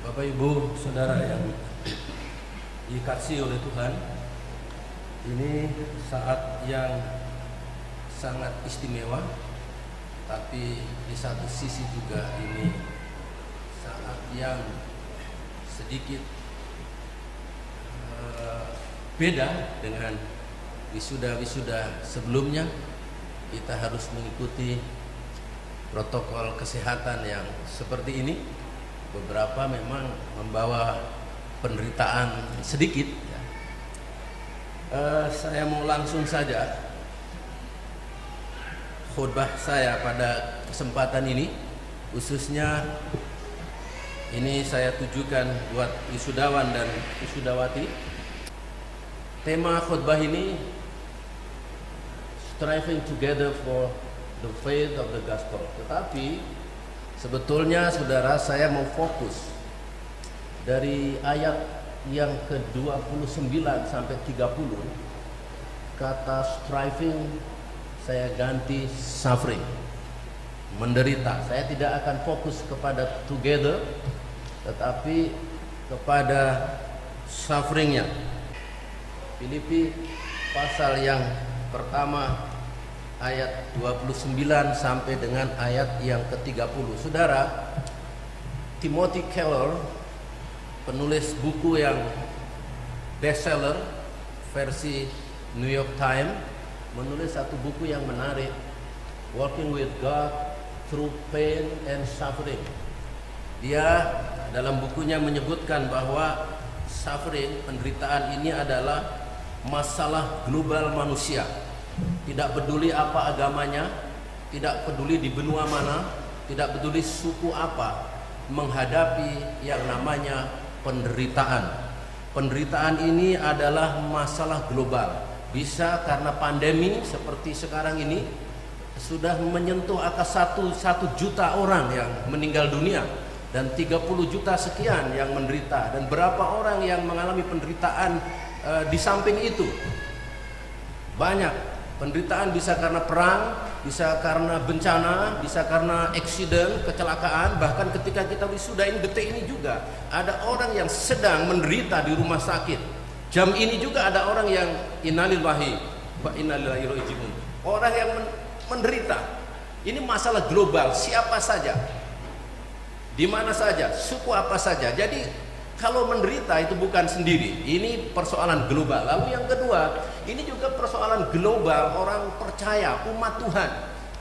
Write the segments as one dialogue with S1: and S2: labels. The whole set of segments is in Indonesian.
S1: Bapak Ibu Saudara yang dikasihi oleh Tuhan, ini saat yang sangat istimewa, tapi di satu sisi juga ini saat yang sedikit beda dengan wisuda-wisuda sebelumnya. Kita harus mengikuti protokol kesehatan yang seperti ini. Beberapa memang membawa penderitaan sedikit ya. Saya mau langsung saja khutbah saya pada kesempatan ini, khususnya ini saya tujukan buat wisudawan dan wisudawati. Tema khutbah ini Striving Together for the Faith of the Gospel. Tetapi sebetulnya saudara, saya mau fokus dari ayat yang ke-29 sampai 30. Kata striving saya ganti suffering, menderita. Saya tidak akan fokus kepada together, tetapi kepada sufferingnya. Filipi pasal yang pertama ayat 29 sampai dengan ayat yang ke-30. Saudara, Timothy Keller, penulis buku yang bestseller versi New York Times, menulis satu buku yang menarik, Walking with God Through Pain and Suffering. Dia dalam bukunya menyebutkan bahwa suffering, penderitaan ini adalah masalah global manusia. Tidak peduli apa agamanya, tidak peduli di benua mana, tidak peduli suku apa, menghadapi yang namanya penderitaan. Penderitaan ini adalah masalah global. Bisa karena pandemi seperti sekarang ini sudah menyentuh angka 1 juta orang yang meninggal dunia dan 30 juta sekian yang menderita, dan berapa orang yang mengalami penderitaan di samping itu. Banyak. Penderitaan bisa karena perang, bisa karena bencana, bisa karena accident, kecelakaan. Bahkan ketika kita wisuda ini, detik ini juga ada orang yang sedang menderita di rumah sakit. Jam ini juga ada orang yang innalillahi wa inna ilaihi raji'un. Orang yang menderita. Ini masalah global, siapa saja, di mana saja, suku apa saja. Jadi kalau menderita itu bukan sendiri, ini persoalan global. Lalu yang kedua, ini juga persoalan global orang percaya, umat Tuhan.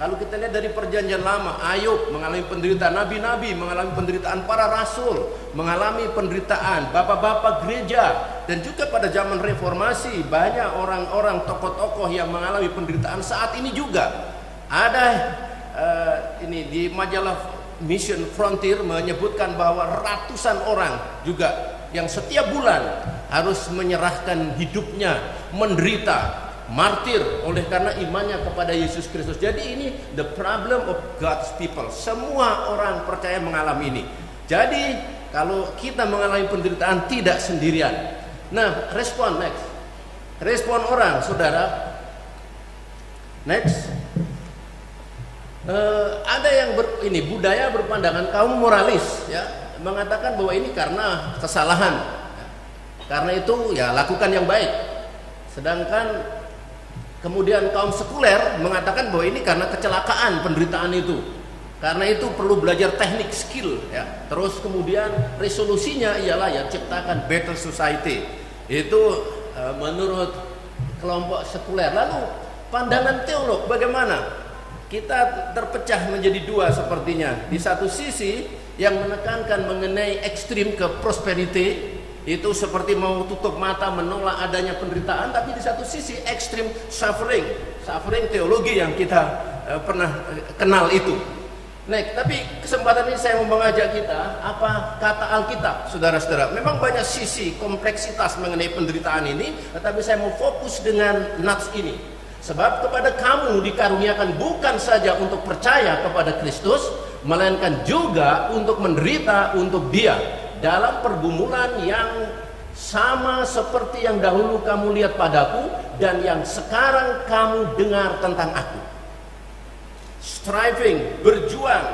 S1: Kalau kita lihat dari perjanjian lama, Ayub mengalami penderitaan, nabi-nabi mengalami penderitaan, para rasul mengalami penderitaan, bapak-bapak gereja, dan juga pada zaman reformasi banyak orang-orang tokoh-tokoh yang mengalami penderitaan. Saat ini juga ada ini di majalah Mission Frontier menyebutkan bahwa ratusan orang juga yang setiap bulan harus menyerahkan hidupnya, menderita, martir oleh karena imannya kepada Yesus Kristus. Jadi ini the problem of God's people. Semua orang percaya mengalami ini. Jadi kalau kita mengalami penderitaan tidak sendirian. Nah, respon next. Respon orang, saudara. Next. Ada yang budaya berpandangan kaum moralis ya, mengatakan bahwa ini karena kesalahan ya. Karena itu ya lakukan yang baik. Sedangkan kemudian kaum sekuler mengatakan bahwa ini karena kecelakaan, penderitaan itu. Karena itu perlu belajar teknik, skill ya. Terus kemudian resolusinya ialah ya ciptakan better society. Itu menurut kelompok sekuler. Lalu pandangan teolog bagaimana? Kita terpecah menjadi dua sepertinya. Di satu sisi yang menekankan mengenai ekstrim ke prosperity, itu seperti mau tutup mata menolak adanya penderitaan. Tapi di satu sisi ekstrim suffering teologi yang kita pernah kenal itu. Nah, tapi kesempatan ini saya mau mengajak kita, apa kata Alkitab, saudara-saudara. Memang banyak sisi kompleksitas mengenai penderitaan ini, tetapi saya mau fokus dengan nats ini. Sebab kepada kamu dikaruniakan bukan saja untuk percaya kepada Kristus, melainkan juga untuk menderita untuk Dia dalam pergumulan yang sama seperti yang dahulu kamu lihat padaku dan yang sekarang kamu dengar tentang aku. Striving, berjuang,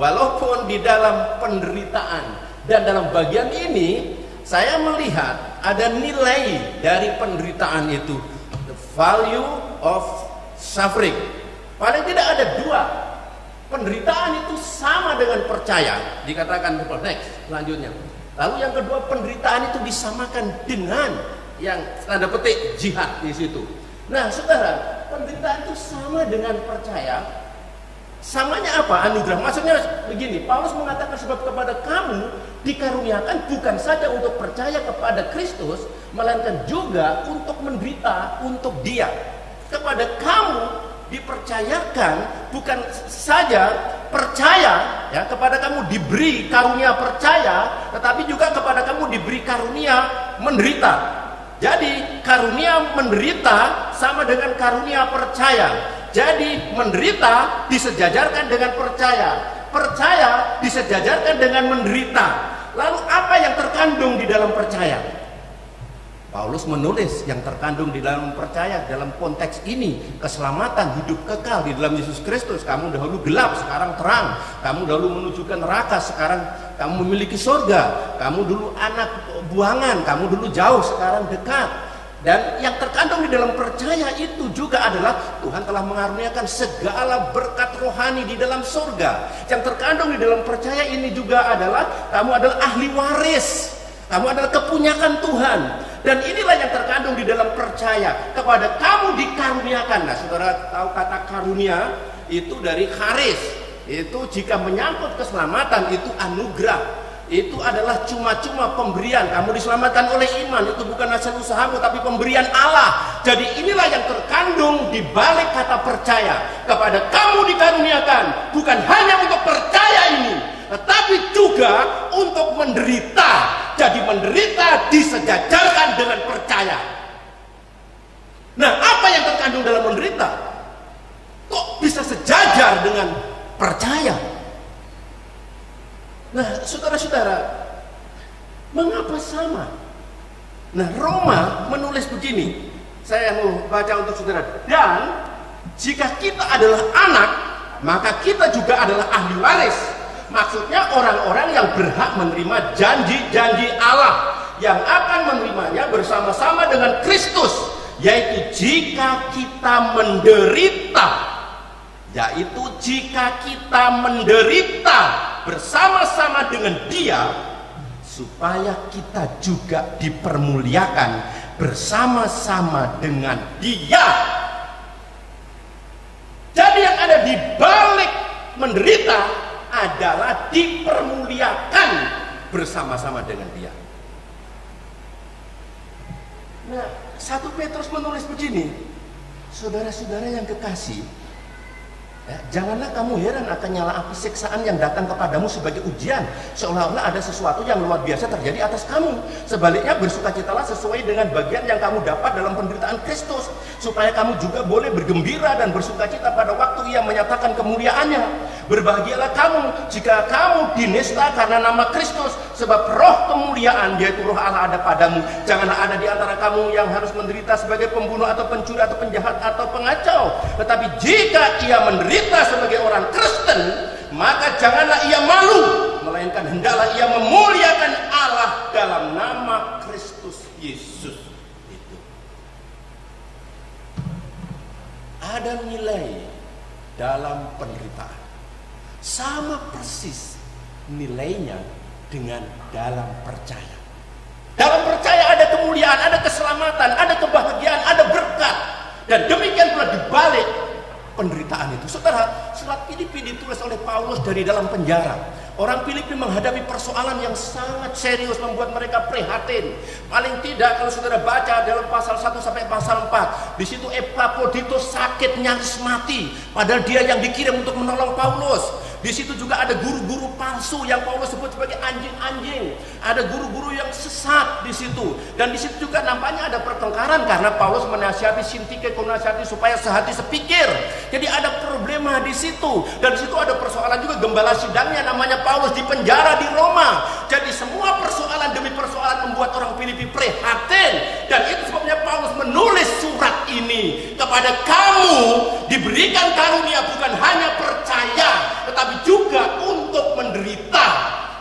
S1: walaupun di dalam penderitaan, Dan dalam bagian ini saya melihat ada nilai dari penderitaan itu, the value of suffering. Paling tidak ada dua. Penderitaan itu sama dengan percaya, dikatakan next selanjutnya. Lalu yang kedua, penderitaan itu disamakan dengan yang tanda petik jihad di situ. Nah, saudara, penderitaan itu sama dengan percaya. Samanya apa? Anugerah. Maksudnya begini, Paulus mengatakan sebab kepada kamu dikaruniakan bukan saja untuk percaya kepada Kristus, melainkan juga untuk menderita untuk Dia. Kepada kamu dipercayakan bukan saja percaya, ya, kepada kamu diberi karunia percaya, tetapi juga kepada kamu diberi karunia menderita. Jadi karunia menderita sama dengan karunia percaya. Jadi menderita disejajarkan dengan percaya, percaya disejajarkan dengan menderita. Lalu apa yang terkandung di dalam percaya? Paulus menulis yang terkandung di dalam percaya dalam konteks ini, keselamatan, hidup kekal di dalam Yesus Kristus. Kamu dahulu gelap, sekarang terang. Kamu dahulu menuju ke neraka, sekarang kamu memiliki surga. Kamu dulu anak buangan, kamu dulu jauh, sekarang dekat. Dan yang terkandung di dalam percaya itu juga adalah Tuhan telah mengaruniakan segala berkat rohani di dalam surga. Yang terkandung di dalam percaya ini juga adalah kamu adalah ahli waris. Kamu adalah kepunyaan Tuhan. Dan inilah yang terkandung di dalam percaya. Kepada kamu dikaruniakan. Nah, saudara tahu kata karunia itu dari charis. Itu jika menyangkut keselamatan itu anugerah. Itu adalah cuma-cuma pemberian. Kamu diselamatkan oleh iman, itu bukan hasil usahamu tapi pemberian Allah. Jadi inilah yang terkandung di balik kata percaya. Kepada kamu dikaruniakan bukan hanya untuk percaya ini, tetapi juga untuk menderita. Jadi menderita disejajarkan dengan percaya. Nah, apa yang terkandung dalam menderita kok bisa sejajar dengan percaya? Nah, saudara-saudara, mengapa sama? Nah, Roma menulis begini. Saya mau baca untuk saudara. Dan jika kita adalah anak, maka kita juga adalah ahli waris. Maksudnya orang-orang yang berhak menerima janji-janji Allah, yang akan menerimanya bersama-sama dengan Kristus, yaitu jika kita menderita. Yaitu jika kita menderita bersama-sama dengan Dia, supaya kita juga dipermuliakan bersama-sama dengan Dia. Jadi yang ada di balik menderita adalah dipermuliakan bersama-sama dengan Dia. Nah, 1 Petrus menulis begini, saudara-saudara yang kekasih, ya, janganlah kamu heran akan nyala api siksaan yang datang kepadamu sebagai ujian, seolah-olah ada sesuatu yang luar biasa terjadi atas kamu. Sebaliknya bersukacitalah sesuai dengan bagian yang kamu dapat dalam penderitaan Kristus, supaya kamu juga boleh bergembira dan bersukacita pada waktu Ia menyatakan kemuliaannya. Berbahagialah kamu jika kamu dinista karena nama Kristus, sebab roh kemuliaan yaitu roh Allah ada padamu. Janganlah ada di antara kamu yang harus menderita sebagai pembunuh atau pencuri atau penjahat atau pengacau. Tetapi jika ia menderita sebagai orang Kristen, maka janganlah ia malu, melainkan hendaklah ia memuliakan Allah dalam nama Kristus Yesus. Itu ada nilai dalam penderitaan. Sama persis nilainya dengan dalam percaya. Dalam percaya ada kemuliaan, ada keselamatan, ada kebahagiaan, ada berkat. Dan demikian pula dibalik penderitaan itu. Saudara, surat Filipi ditulis oleh Paulus dari dalam penjara. Orang Filipi menghadapi persoalan yang sangat serius, membuat mereka prihatin. Paling tidak kalau saudara baca dalam pasal 1 sampai pasal 4, di situ Epaphroditus sakit nyaris mati, padahal dia yang dikirim untuk menolong Paulus. Di situ juga ada guru-guru palsu yang Paulus sebut sebagai anjing-anjing. Ada guru-guru yang sesat di situ. Dan di situ juga nampaknya ada pertengkaran karena Paulus menasihati Sintike, menasihati supaya sehati sepikir. Jadi ada problema di situ. Dan di situ ada persoalan juga gembala sidangnya namanya Paulus di penjara di Roma. Jadi semua persoalan demi persoalan membuat orang Filipi prihatin. Dan itu sebabnya Paulus menulis surat ini kepada kamu, diberikan karunia bukan hanya percaya, tetapi juga untuk menderita.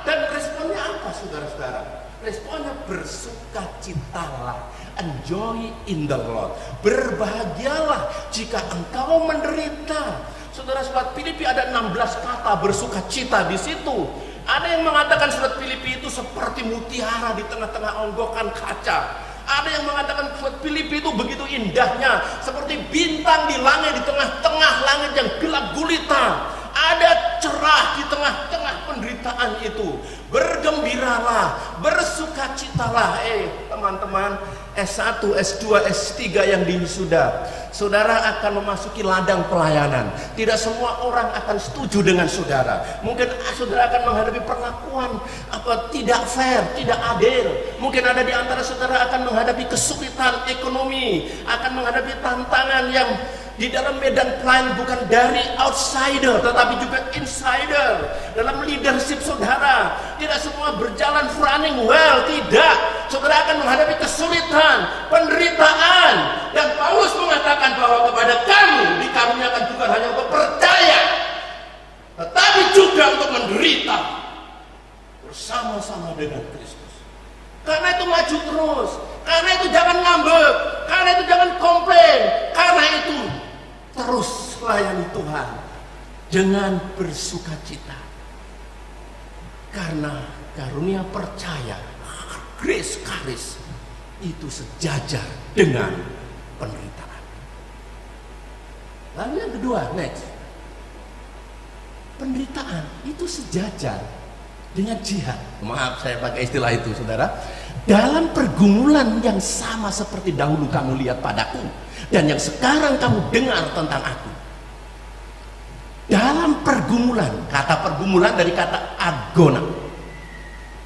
S1: Dan responnya apa? saudara-saudara. Responnya bersukacitalah, enjoy in the Lord. Berbahagialah jika engkau menderita. Saudara, surat Filipi ada 16 kata bersukacita di situ. Ada yang mengatakan surat Filipi itu seperti mutiara di tengah-tengah onggokan kaca. Ada yang mengatakan surat Filipi itu begitu indahnya, seperti bintang di langit, di tengah-tengah langit yang gelap gulita. Ada cerah di tengah-tengah penderitaan itu. Bergembiralah, bersukacitalah. Teman-teman, S1, S2, S3 yang diwisuda, saudara akan memasuki ladang pelayanan. Tidak semua orang akan setuju dengan saudara. Mungkin saudara akan menghadapi perlakuan tidak fair, tidak adil. Mungkin ada di antara saudara akan menghadapi kesulitan ekonomi, akan menghadapi tantangan yang di dalam medan pelayanan bukan dari outsider tetapi juga insider. Dalam leadership saudara tidak semua berjalan running well, tidak. Saudara akan menghadapi kesulitan, penderitaan, dan Paulus mengatakan bahwa kepada kamu dikaruniakan bukan hanya untuk percaya tetapi juga untuk menderita bersama-sama dengan Kristus. Karena itu maju terus, karena itu jangan ngambek, karena itu jangan komplain, karena itu terus layani Tuhan dengan bersukacita. Karena karunia percaya, grace charis, itu sejajar dengan penderitaan. Lalu yang kedua, next. Penderitaan itu sejajar dengan jihad. Maaf saya pakai istilah itu, saudara. Dalam pergumulan yang sama seperti dahulu kamu lihat padaku dan yang sekarang kamu dengar tentang aku. Dalam pergumulan, kata pergumulan dari kata agona,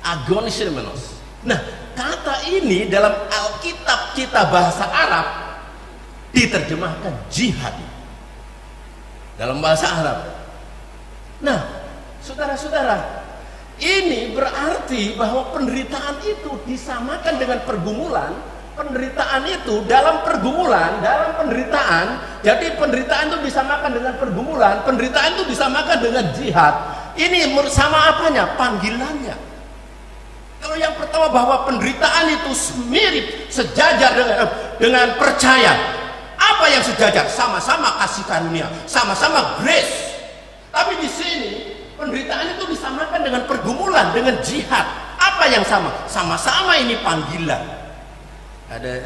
S1: agonismenos. Nah, kata ini dalam Alkitab kita bahasa Arab diterjemahkan jihad dalam bahasa Arab. Nah, saudara-saudara, ini berarti bahwa penderitaan itu disamakan dengan pergumulan. Penderitaan itu dalam pergumulan, dalam penderitaan. Jadi penderitaan itu disamakan dengan pergumulan, penderitaan itu disamakan dengan jihad. Ini sama apanya? Panggilannya. Kalau yang pertama bahwa penderitaan itu mirip, sejajar dengan percaya. Apa yang sejajar? Sama-sama kasih karunia, sama-sama grace. Tapi di sini penderitaan itu disamakan dengan pergumulan, dengan jihad. Apa yang sama? Sama-sama ini panggilan. Ada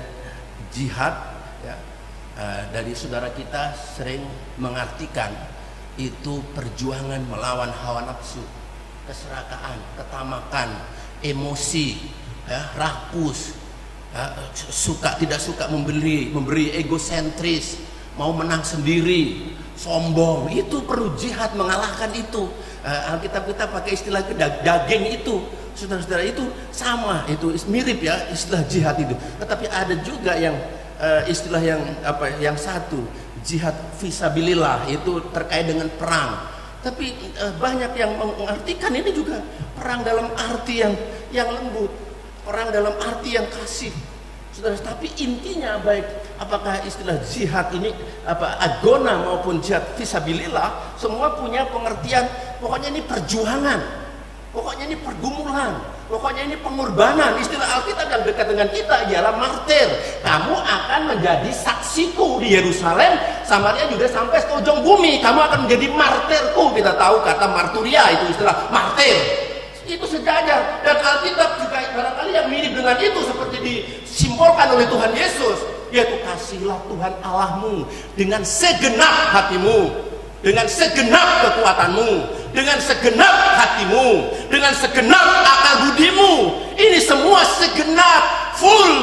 S1: jihad, ya, dari saudara kita sering mengartikan itu perjuangan melawan hawa nafsu, keserakaan, ketamakan, emosi, ya, rakus, ya, suka tidak suka memberi egosentris, mau menang sendiri, sombong. Itu perlu jihad mengalahkan itu. Alkitab kita pakai istilah daging itu. Saudara-saudara, itu sama, itu mirip ya istilah jihad itu. Tetapi ada juga yang istilah yang satu, jihad fisabilillah, itu terkait dengan perang. Tapi banyak yang mengartikan ini juga perang dalam arti yang lembut, perang dalam arti yang kasih. Saudara, tapi intinya baik apakah istilah jihad ini agona maupun jihad fisabilillah, semua punya pengertian. Pokoknya ini perjuangan, pokoknya ini pergumulan, pokoknya ini pengorbanan. Istilah Alkitab yang dekat dengan kita ialah martir. Kamu akan menjadi saksiku di Yerusalem, Samaria juga sampai ke ujung bumi. Kamu akan menjadi martirku. Kita tahu kata marturia itu istilah martir. Itu sejajar. Dan Alkitab juga barangkali yang mirip dengan itu seperti disimbolkan oleh Tuhan Yesus, yaitu kasihlah Tuhan Allahmu dengan segenap hatimu, dengan segenap kekuatanmu, dengan segenap hatimu, dengan segenap akal budimu. Ini semua segenap, full,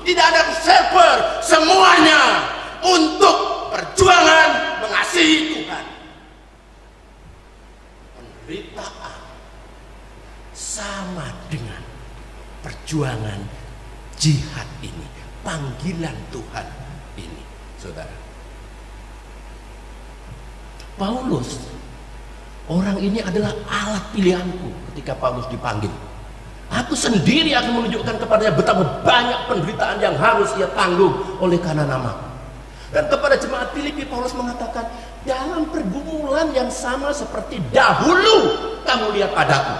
S1: tidak ada server, semuanya untuk perjuangan mengasihi Tuhan. Penderitaan sama dengan perjuangan jihad ini, panggilan Tuhan ini, saudara. Paulus, orang ini adalah alat pilihanku ketika Paulus dipanggil. Aku sendiri akan menunjukkan kepadanya betapa banyak penderitaan yang harus ia tanggung oleh karena namaku. Dan kepada jemaat Filipi, Paulus mengatakan, dalam pergumulan yang sama seperti dahulu kamu lihat padaku,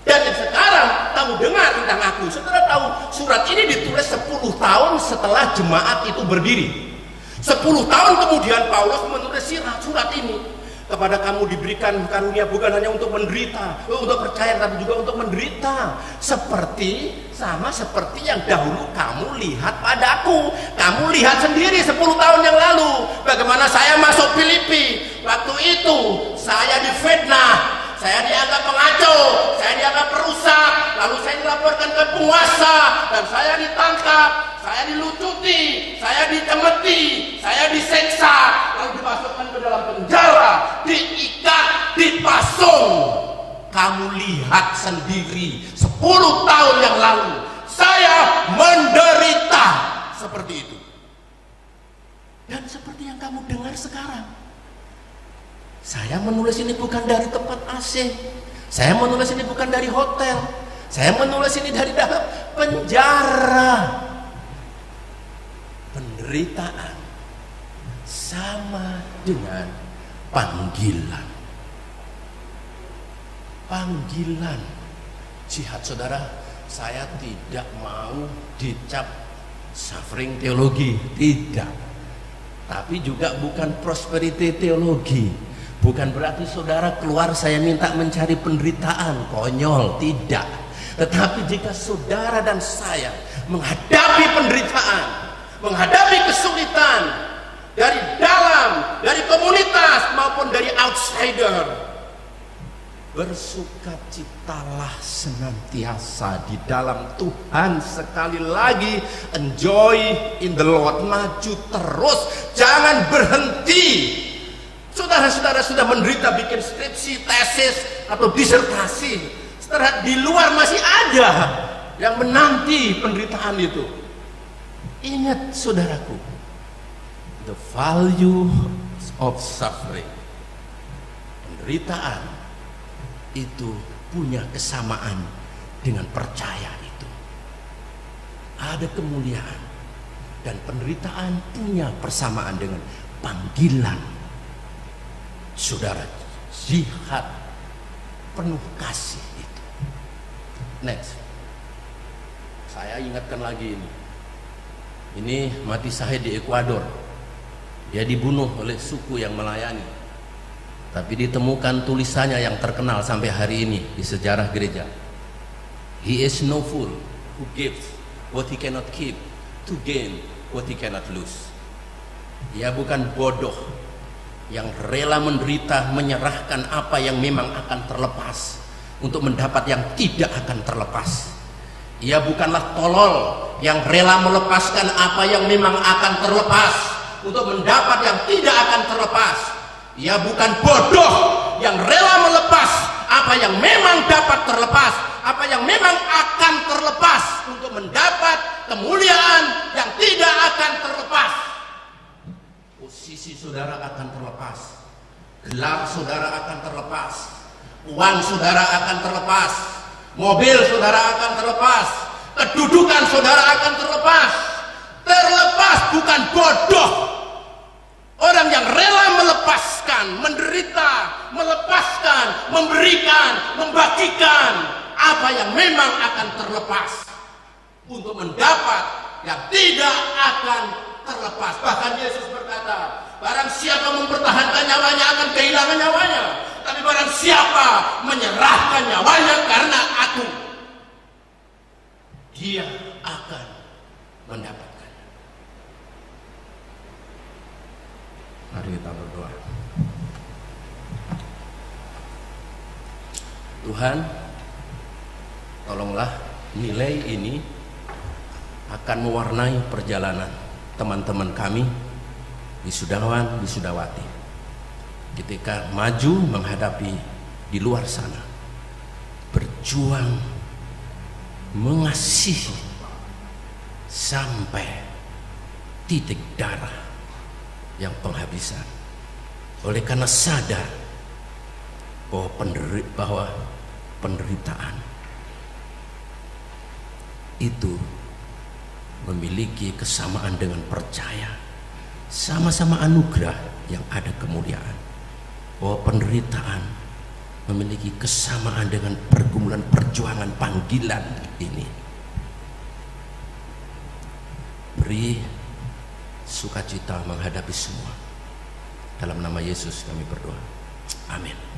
S1: dan yang sekarang kamu kamu dengar tentang aku. Saudara tahu surat ini ditulis 10 tahun setelah jemaat itu berdiri. 10 tahun kemudian Paulus menulis surat ini. Kepada kamu diberikan karunia bukan hanya untuk menderita, untuk percaya, tapi juga untuk menderita. Sama seperti yang dahulu kamu lihat padaku. Kamu lihat sendiri 10 tahun yang lalu bagaimana saya masuk Filipi. Waktu itu saya difitnah, saya dianggap pengacau, saya dianggap perusak, lalu saya dilaporkan ke penguasa dan saya ditangkap, saya dilucuti, saya dicemeti, saya diseksa, lalu dimasukkan ke dalam penjara, diikat, dipasung. Kamu lihat sendiri 10 tahun yang lalu saya menderita seperti itu. Dan seperti yang kamu dengar sekarang, saya menulis ini bukan dari tempat AC, saya menulis ini bukan dari hotel, saya menulis ini dari dalam penjara. Penderitaan sama dengan panggilan. Panggilan jihad, saudara. Saya tidak mau dicap suffering teologi, tidak. Tapi juga bukan prosperity teologi. Bukan berarti saudara keluar saya minta mencari penderitaan, konyol, tidak. Tetapi jika saudara dan saya menghadapi penderitaan, menghadapi kesulitan dari dalam, dari komunitas maupun dari outsider, bersukacitalah senantiasa di dalam Tuhan. Sekali lagi, enjoy in the Lord, maju terus, jangan berhenti. Saudara-saudara sudah menderita bikin skripsi, tesis, atau disertasi, saudara di luar masih ada yang menanti penderitaan itu. Ingat saudaraku, the value of suffering, penderitaan itu punya kesamaan dengan percaya itu. Ada kemuliaan, dan penderitaan punya persamaan dengan panggilan. Saudara, jihad penuh kasih itu. Next, saya ingatkan lagi ini. Ini mati syahid di Ekuador. Dia dibunuh oleh suku yang melayani. Tapi ditemukan tulisannya yang terkenal sampai hari ini di sejarah gereja. He is no fool who gives what he cannot keep to gain what he cannot lose. Ia bukan bodoh yang rela menderita, menyerahkan apa yang memang akan terlepas untuk mendapat yang tidak akan terlepas. Ia bukanlah tolol yang rela melepaskan apa yang memang akan terlepas untuk mendapat yang tidak akan terlepas. Ia bukan bodoh yang rela melepas apa yang memang dapat terlepas, apa yang memang akan terlepas untuk mendapat kemuliaan yang tidak akan terlepas. Posisi saudara akan terlepas, gelar saudara akan terlepas, uang saudara akan terlepas, mobil saudara akan terlepas, kedudukan saudara akan terlepas. Terlepas bukan bodoh. Orang yang rela melepaskan, menderita, melepaskan, memberikan, membagikan apa yang memang akan terlepas untuk mendapat yang tidak akan terlepas. Bahkan Yesus berkata, barang siapa mempertahankan nyawanya akan kehilangan nyawanya, tapi barang siapa menyerahkan nyawanya karena aku, dia akan mendapatkannya. Mari kita berdoa. Tuhan, tolonglah nilai ini akan mewarnai perjalanan teman-teman kami, wisudawan, wisudawati, ketika maju menghadapi di luar sana, berjuang mengasihi sampai titik darah yang penghabisan, oleh karena sadar bahwa penderitaan itu memiliki kesamaan dengan percaya, sama-sama anugerah yang ada kemuliaan, bahwa penderitaan memiliki kesamaan dengan pergumulan perjuangan panggilan ini. Beri sukacita menghadapi semua. Dalam nama Yesus kami berdoa. Amin.